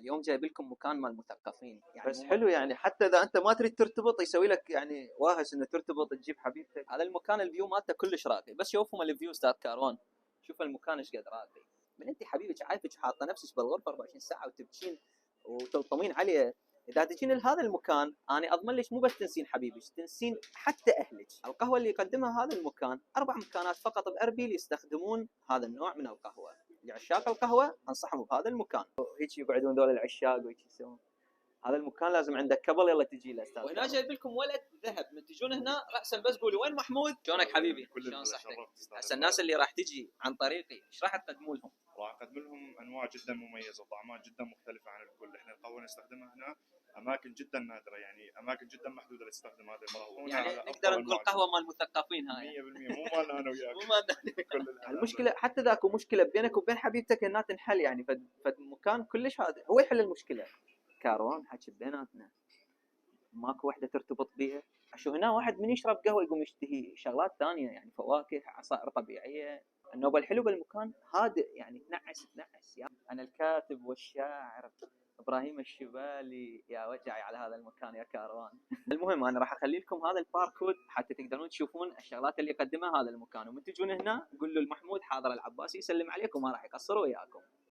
اليوم جايب لكم مكان مال مثقفين يعني بس حلو يعني، حتى اذا انت ما تريد ترتبط يسوي لك يعني واهس انه ترتبط تجيب حبيبتك. هذا المكان الفيو مالته كلش راقي. بس شوفهم الفيو استاذ كاروان، شوف المكان ايش قد راقي. من انت حبيبك عايفك حاطه نفسك بالغرفه 24 ساعه وتبكين وتلطمين عليه، اذا تجين لهذا المكان انا اضمن لك مو بس تنسين حبيبك، تنسين حتى اهلك. القهوه اللي يقدمها هذا المكان 4 مكانات فقط باربيل يستخدمون هذا النوع من القهوه. لعشاق القهوه انصحهم بهذا المكان. هيك يقعدون دول العشاق وهيك يسوون. هذا المكان لازم عندك كبل يلا تجي له استاذ. وهنا جايب لكم ولد ذهب، من تجون هنا راسا بس قولوا وين محمود؟ شلونك حبيبي؟ شلون صحتك؟ هسه الناس اللي راح تجي عن طريقي ايش راح تقدموا لهم؟ راح نقدم لهم انواع جدا مميزه وطعمات جدا مختلفه عن الكل. احنا القهوه نستخدمها هنا اماكن جدا نادره، يعني اماكن جدا محدوده تستخدم هذا القهوه. يعني نقدر نقول قهوه مال مثقفين هاي 100%، مو مالنا انا وياك. مو مالنا. المشكله حتى ذاك مشكله بينك وبين حبيبتك انها تنحل يعني، فمكان كلش هذا هو يحل المشكله. كاروان حكي بيناتنا ماكو وحده ترتبط بيها. شو هنا واحد من يشرب قهوه يقوم يشتهي شغلات ثانيه يعني فواكه عصائر طبيعيه. النوبه الحلو بالمكان هادئ يعني تنعس يعني. انا الكاتب والشاعر ابراهيم الشبالي يا وجعي على هذا المكان يا كاروان. المهم انا راح اخلي لكم هذا الباركود حتى تقدرون تشوفون الشغلات اللي يقدمها هذا المكان، ومن تجون هنا قولوا المحمود حاضر العباسي يسلم عليكم وما راح يقصر وياكم.